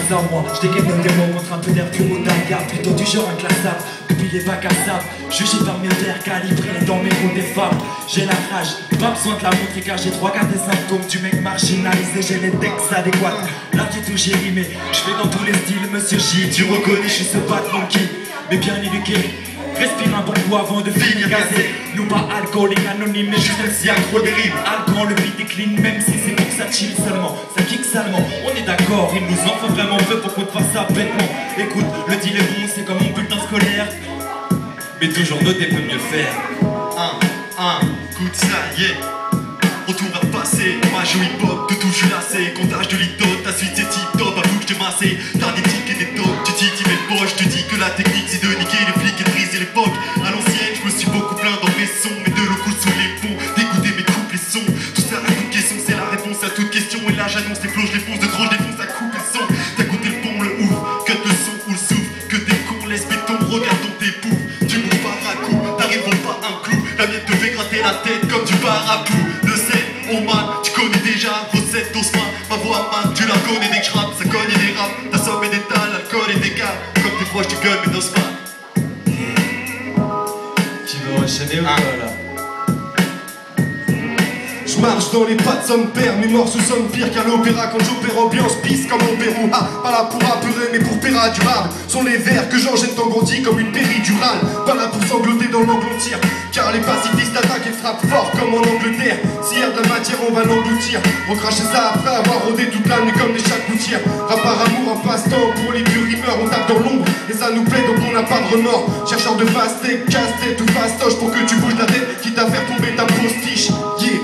ça moi, je dégaine des mots contre un peu d'air plus haut d'un gars, plutôt du genre inclassable. Depuis les bacs à sable, jugé par mes pères calibrés dans mes mots des femmes. J'ai la rage, pas besoin de la montrer car j'ai trois quarts des symptômes du mec marginalisé. J'ai les textes adéquats, là du tout j'ai rimé. Je fais dans tous les styles, monsieur J. Tu reconnais, je suis ce bad monkey, mais bien éduqué. Respire un bon coup avant de finir gazé. Nous pas alcoolique anonyme, mais juste si accro des rimes. Alcool, le beat décline, même si c'est pour que ça chill seulement. Ça kick salement, on est d'accord, il nous en faut vraiment peu pour qu'on te fasse ça bêtement. Écoute, le deal est bon, c'est comme mon bulletin scolaire. Mais toujours noter peut mieux faire. Écoute, ça y est, retour à passer. Mage au hip-hop, de tout je suis lassé. Comptage de litote, ta suite c'est tip-top. Avoue que je t'ai massé, t'as des tics et des tocs. Tu titilles mes poches, tu dis que la technique c'est de niquer les flics et de briser l'époque. À l'ancienne, je me suis beaucoup plaint dans mes sons. Mais de l'eau coule sous les ponts, d'écouter mes couples et sons. Tout ça à toute question, c'est la réponse à toute question. Et là j'annonce les flots, je les fonce, de trop je défonce, ça coupe le son. T'as goûté le pont, le ouvre, cut le son ou le souffle. Que des cons laisse béton, regarde dans tes poufs. Tu bouges pas à coup, t'arrives pas un clou. La mienne te fait gratter la tête comme du parapluie. De scène au man, tu connais déjà. Recette d'Osman, ma voix man, tu la connais dès que je rappe. Ça cogne et des raps, ta somme et des tas, l'alcool et des cas. Comme t'es proche, tu gueules mais n'oses pas. Tu veux enchaîner ou pas là? Je marche dans les pas de son père, mes morceaux sonnent pire qu'à l'opéra quand j'opère ambiance pisse comme au Pérou. Ah, pas là pour apurer mais pour péradurable. Sont les vers que j'enchaîne t'engrandis comme une péridurale. Pas là pour sangloter dans l'engloutir, car les pacifistes attaquent et frappent fort comme en Angleterre. S'il y a de la matière on va l'engloutir, recracher ça après avoir rôdé toute la nuit comme des chats de gouttière. Rap par amour, un passe-temps pour les vieux rimeurs. On tape dans l'ombre et ça nous plaît donc on n'a pas de remords. Chercheur de fast-tech, casse-tête ou fastoche pour que tu bouges la tête, quitte à faire tomber ta postiche. Yeah.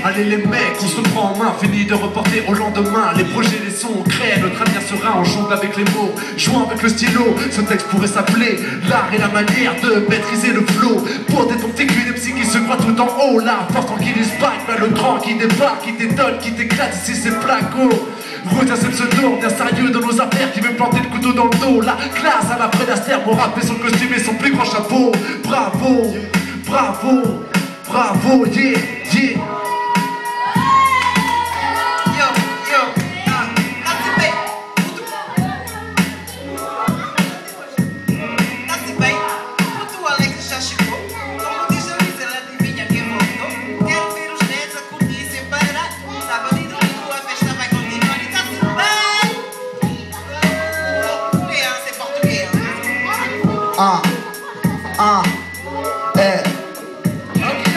Allez les mecs, on se reprend en main, fini de reporter au lendemain. Les projets, les sons, on crée notre avenir serein, on jongle avec les mots, jouant avec le stylo. Ce texte pourrait s'appeler l'art et la manière de maîtriser le flow. Pour détenter des psy qui se croient tout en haut. La force tranquille spike, mais le grand qui débarque, qui t'étonne, qui t'éclate, ici c'est placo. Retiens ce pseudo, bien sérieux dans nos affaires, qui veut planter le couteau dans le dos. La classe à la prédastère, mon rap et son costume et son plus grand chapeau. Bravo, bravo, bravo, yeah, yeah.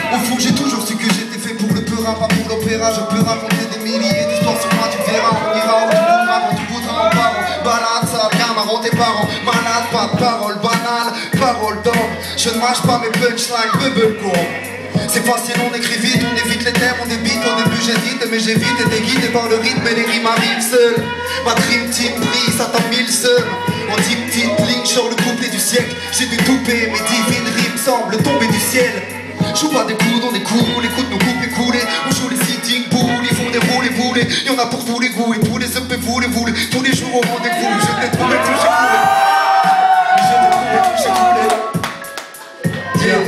Au fond j'ai toujours su que j'étais fait pour le peurin, pas pour l'opéra. Je peux raconter des milliers d'histoires sur moi, tu verras. On ira au bout de avant, tu voudras en parent. Balade, ça vient marrant tes parents. Malade, pas de parole banale, parole d'homme. Je ne mâche pas mes punchlines, bubblegum. C'est facile, on écrit vite, on évite les thèmes, on débite. Au début j'hésite, mais j'évite, été guidé par le rythme et les rimes arrivent seules. Ma dream team brille, ça t'a mis le seul. En 10 petites lignes, sur le couplet du siècle. J'ai dû couper, mes divines rimes semblent tomber du ciel. Joue pas des coups dans des coups, écoute nos coupes écoulées. On joue les sitting poules, ils font des roulés boulés. Y'en a pour tous les goûts et tous les EP vous les voulez. Tous les jours au rendez-vous, je t'ai trouvé, tout j'ai coulé. Je t'ai trouvé, tout j'ai coulé. Yeah.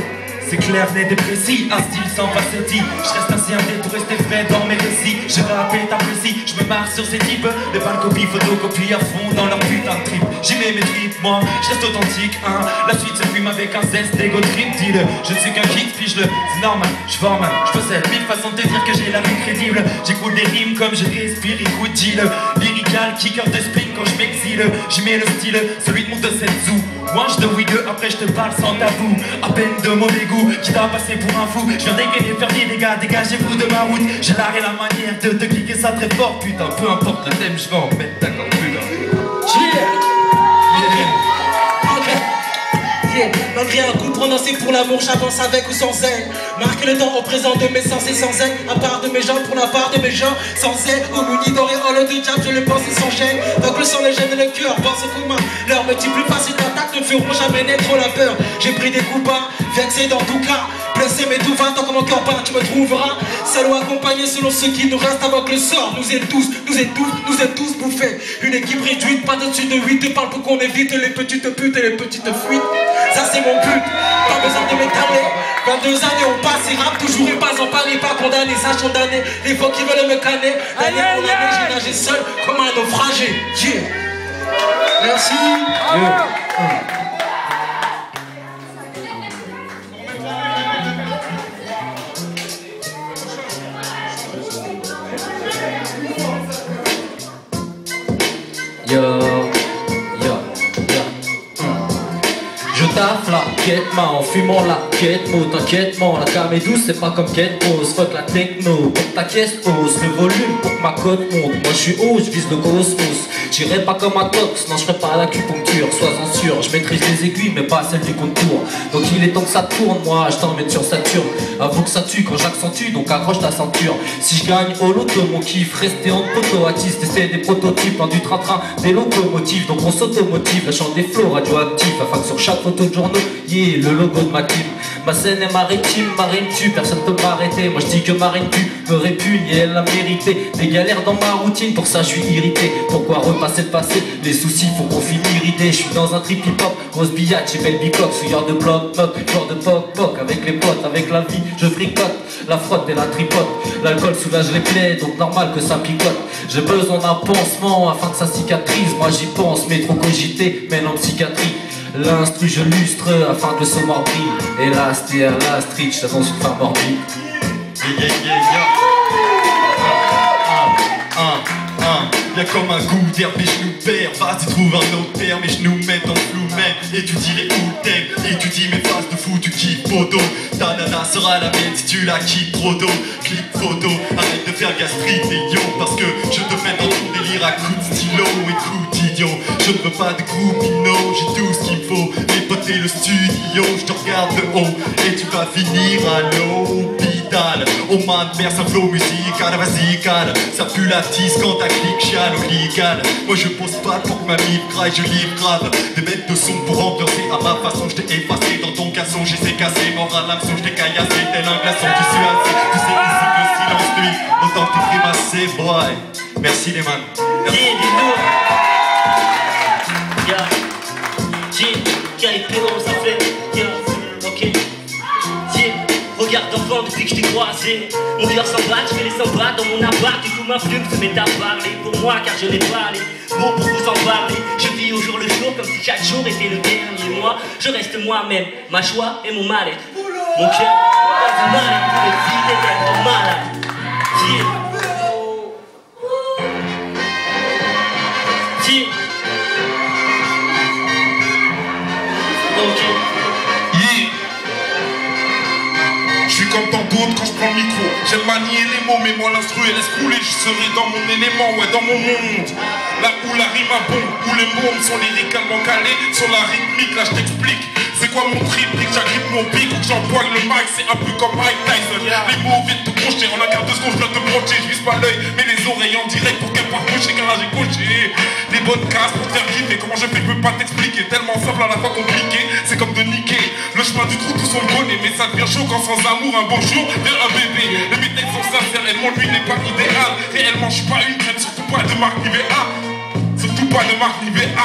C'est clair, net et précis, un style sans facétie. Je reste ainsi indé pour rester frais dans mes récits. Je rappe et t'apprécies, je me marre sur ces types. Les balles copies, photocopies à fond dans leur putain de trip. J'y mets mes tripes, moi, je reste authentique, hein. La suite se fume avec un zeste d'ego trip, dis-le. Je ne suis qu'un kick, pige-le, c'est normal, je forme. Je possède mille façons de te dire que j'ai la vie crédible. J'écoute des rimes comme je respire, écoute, dis-le. Lyrical, kicker de spring quand je m'exile. J'y mets le style, celui de mon Dosetsu. Moi je te oui deux, après je te parle sans tabou. À peine de mauvais goût, qui t'a passé pour un fou. Je viens dégainer, faire des dégâts, dégagez-vous de ma route. J'ai l'art et la manière de te cliquer ça très fort. Putain, peu importe le thème, je vais en mettre d'accord plus là. Malgré un coup prononcé pour l'amour, j'avance avec ou sans elle. Marque le temps au présent de mes sens et sans elle. À part de mes gens, pour la part de mes gens. Sans elle, au muni d'auréole de diable, je le pense et sans gêne. Donc le sang, les gènes et le cœur, pense au commun. Leurs multiples facettes d'attaque ne feront jamais naître la peur. J'ai pris des coups bas, vexé dans tout cas. Blessé mais tout va tant que mon cœur bat, tu me trouveras. Seul ou accompagné selon ce qui nous reste avant que le sort nous étousse, nous tous bouffés. Une équipe réduite, pas au-dessus de 8. Parle pour qu'on évite les petites putes et les petites fuites. Ça c'est mon but. pas besoin de m'étaler. 22 années ont passé, rap toujours et pas en Paris, pas condamné, sachant damné. Les faux qui veulent me canner, l'année pour l'année, j'ai nagé seul comme un naufragé. Yeah. Merci. Je taffe la quête main en fumant la quête mot. T'inquiète la cam est douce, c'est pas comme quête pose. Fuck la techno, pour que ta caisse pose le volume pour que ma cote monte. Moi je suis haut, je vise le cosmos. J'irai pas comme un tox, non je ferai pas l'acupuncture. Sois-en sûr, je maîtrise les aiguilles mais pas celles du contour. Donc il est temps que ça tourne, moi je t'emmène sur Saturne. Avoue que ça tue quand j'accentue, donc accroche ta ceinture. Si je gagne au loto, mon kiff, rester en poteau attiste. C'est des prototypes, dans du train-train, des locomotives. Donc on s'automotive, la chante des flots radioactifs. Afin que sur chaque photo de journaux, yeah, le logo de ma team. Ma scène est maritime, marine tue, personne peut m'arrêter. Moi je dis que marine tue, me répugne et elle l'a mérité. Des galères dans ma routine, pour ça je suis irrité. Pourquoi repasser le passé? Les soucis font qu'on finit irrité. Je suis dans un trip hip-hop, grosse billette, j'ai belle bicoque. Souillard de bloc-bloc, genre de poc-poc. Avec les potes, avec la vie, je fricote. La frotte et la tripote, l'alcool soulage les plaies, donc normal que ça picote. J'ai besoin d'un pansement afin que ça cicatrise. Moi j'y pense, mais trop cogité, mène en psychiatrie. L'instru je lustre afin que le sommeil brille. Hélas, t'es à la street, j'annonce une fin morbide. Y'a comme un goût d'herbe et je nous perds. Vas-y trouve un autre terme et je nous mets dans le flou même. Étudie les où t'aimes, étudie mes phases de fou, tu kiffes podo. Ta nana sera la mienne si tu la quittes trop d'eau. Clip photo, arrête de faire gastrite et yo. Parce que je te mets dans ton délire à coups de stylo et coups d'idiot. Je ne veux pas de groupino, j'ai tout ce qu'il faut. Les potes et le studio, je te regarde de haut et tu vas finir à l'hôpital. Oh man, merde, ça flow musical, vas-y cale. Ça pue la tisse quand t'as clic chial ou clical. Moi je pose pas pour que ma mif graille, je livre grave. Des bêtes de son pour ambiancer à ma façon. Je t'ai effacé dans ton casson, j'essaie cassé. Mort à l'hameçon, je t'ai caillassé tel un glaçon. Tu suis assis, tu sais ici que le silence nuit. Autant que t'es grimassé, boy. Merci les man. Merci. Ça fait, ok. Regarde d'enfant depuis que je t'ai croisé. Mon cœur s'emballe, je fais les 100 bras dans mon appart. Du coup ma plume se met à parler pour moi car je n'ai pas les mots pour vous en parler. Je vis au jour le jour comme si chaque jour était le dernier mois. Je reste moi-même, ma joie et mon mal-être. Mon cœur a du mal à le vide et d'être malade. Comme tant d'autres quand je prends le micro. J'aime manier les mots, mais moi l'instru et laisse couler. Je serai dans mon élément, ouais, dans mon monde. Là où la rime a bon, où les mots sont lyricalement calés sur la rythmique, là je t'explique. C'est quoi mon trip, dès que j'agrippe mon pic ou que j'empoigne le mic, c'est un peu comme Mike Tyson. Les mots viennent te crocher, en un quart de seconde je viens te brocher. Je vise pas l'œil, mais les oreilles en direct pour qu'elle parte coucher, car là j'ai coché. Des bonnes cases pour te faire kiffer, comment je fais, je peux pas t'expliquer. Tellement simple à la fois compliqué, c'est comme de niquer le chemin du trou, tout son bonnet. Mais ça devient chaud quand sans amour, un beau jour vient un bébé. Les mes textes sont sincères, réellement lui n'est pas idéal. Réellement je suis pas une crête, surtout pas de marque Nivea. Surtout pas de marque Nivea.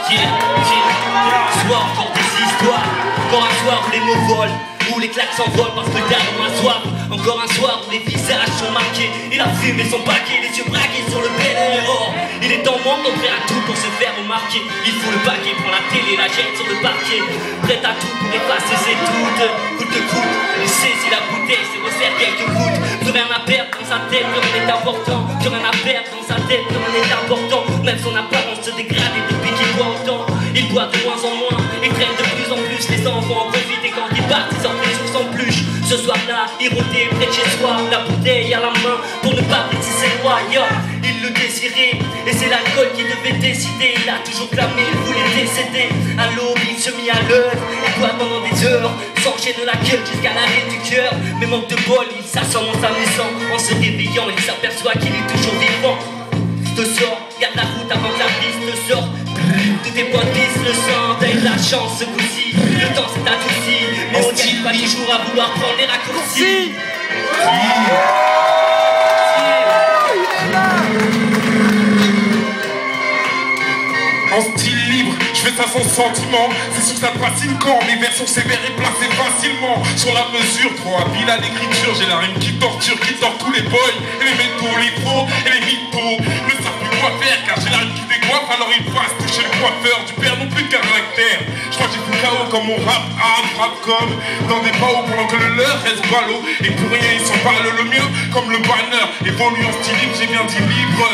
Soir, encore des histoires. Encore un soir où les mots volent, où les claques s'envolent parce que t'as dans ma soif. Encore un soir où les visages sont marqués et la fumée son paquet, les yeux braqués sur le bel dehors. Il est en manque d'en prêt à tout pour se faire remarquer. Il fout le paquet, prend la télé, la jette sur le parquet. Prêt à tout pour effacer ses doutes. Coûte que coûte, il saisit la bouteille, se resserre quelques gouttes. Plus rien à perdre dans sa tête, plus rien n'est important. Plus rien à perdre dans sa tête, plus rien n'est important. Même son apparence se dégrade et depuis qu'il boit autant. Il boit de moins en moins, il traîne de plus en plus. Les enfants en profitent et quand ils partent, ils sortent les sources en pluche. Ce soir-là, il rôdait près de chez soi, la bouteille à la main pour ne pas blesser ses lois. Il le désirait et c'est l'alcool qui devait décider. Il a toujours clamé, il voulait décéder. À l'aube, il se mit à l'œuvre et boit pendant des heures, s'enchaîne la gueule jusqu'à l'arrêt du cœur. Mais manque de bol, il s'assomme en s'amusant. En se réveillant, il s'aperçoit qu'il est toujours vivant. Te sors, garde la route avant que la piste sorte. Tous tes potes disent le sang, t'as eu la chance ce coup-ci. Le temps s'est adouci, mais on gagne pas toujours à vouloir prendre les raccourcis. En style libre, je fais ça sans sentiment, c'est sur sa racine quand mes vers sont sévères et placés facilement sur la mesure, trop habile à l'écriture, j'ai la rime qui torture, qui tord tous les boys et les métaux, les pros et les mythos ne savent plus quoi faire car j'ai la rime qui décoiffe, alors ils passent toucher le coiffeur du père non plus de caractère. Je crois que j'ai fait KO comme mon rap comme dans des baos pendant que le leur reste ballot et pour rien ils s'emballent le mien comme le banner évolue en style libre, j'ai bien dit libre.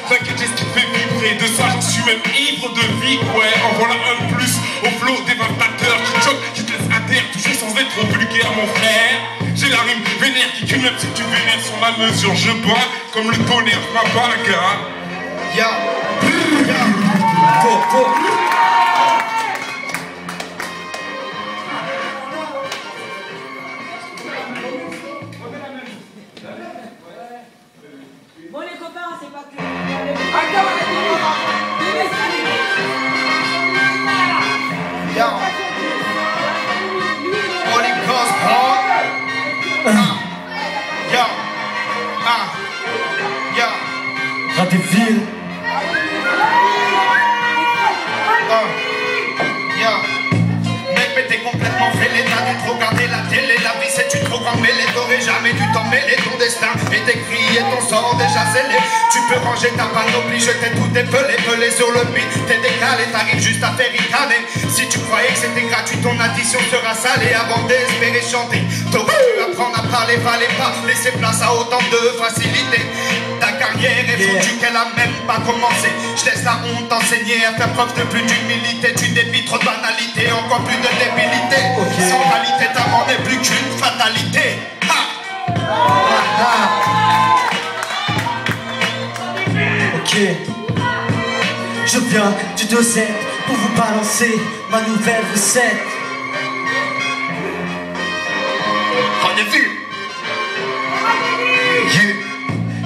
T'inquiète, j'ai ce qui fait vibrer, de ça j'en suis même ivre de vie. Ouais, en voilà un de plus au flow dévastateur qui te choque, qui te laisse à terre, toujours sans être trop vulgaire mon frère. J'ai la rime vénère qui cule même si tu vénères sur la mesure. Je bats comme le tonnerre, ma bagarre. Ya, Bon les copains, c'est pas que... Yo, Holy Ghost, Rat des villes. Mec, mais t'es complètement fêlé, t'as dû trop regarder la télé. La vie c'est une trop grande mêlée, t'aurais jamais dû t'en mêler. Ton destin est écrit et ton sort déjà scellé. Tu peux ranger ta panoplie, je t'ai tout pelé sur le beat. T'es décalé, t'arrives juste à faire ricaner. Si tu croyais que c'était gratuit, ton addition sera salée. Avant d'espérer chanter, t'aurais dû apprendre à parler, fallait pas laisser place à autant de facilité. Ta carrière est foutue, qu'elle a même pas commencé. Je laisse la honte t'enseigner à faire preuve de plus d'humilité. Tu débites trop de banalité, encore plus de débilité. Sans qualité, ta mort n'est plus qu'une fatalité. Ok, je viens du 2-7 pour vous balancer ma nouvelle recette. Rendez-vous.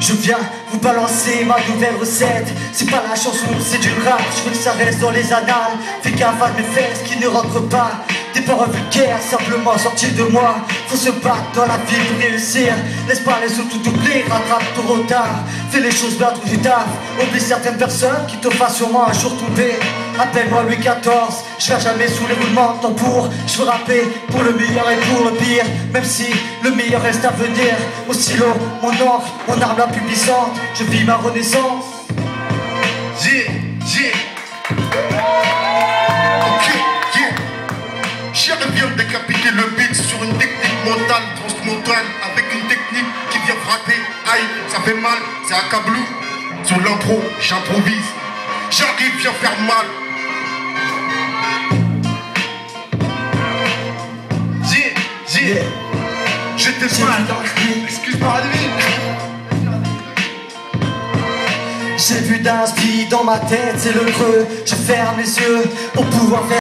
Je viens vous balancer ma nouvelle recette. C'est pas la chanson, c'est du rap. Je veux que ça reste dans les annales. Fais gaffe à mes fesses qui ne rentrent pas. Des paroles vulgaires simplement sorties de moi. Faut se battre dans la vie pour réussir. Laisse pas les autres tout oublier, rattrape ton retard. Fais les choses bien, trouve du taf. Oublie certaines personnes qui te fassent sûrement un jour tomber. Appelle-moi Louis XIV, je viens jamais sous les roulements de tambour. Je veux rapper pour le meilleur et pour le pire. Même si le meilleur reste à venir. Mon stylo, mon encre, mon arme la plus puissante. Je vis ma renaissance. Chien vient de décapiter le beat sur une technique mentale transmontale avec une technique qui vient frapper. Aïe, ça fait mal, c'est un cablou. Sur l'intro, j'improvise. J'arrive, viens faire mal. J'étais mal. Excuse-moi, j'ai vu d'inspi dans ma tête, c'est le creux. Je ferme les yeux pour pouvoir faire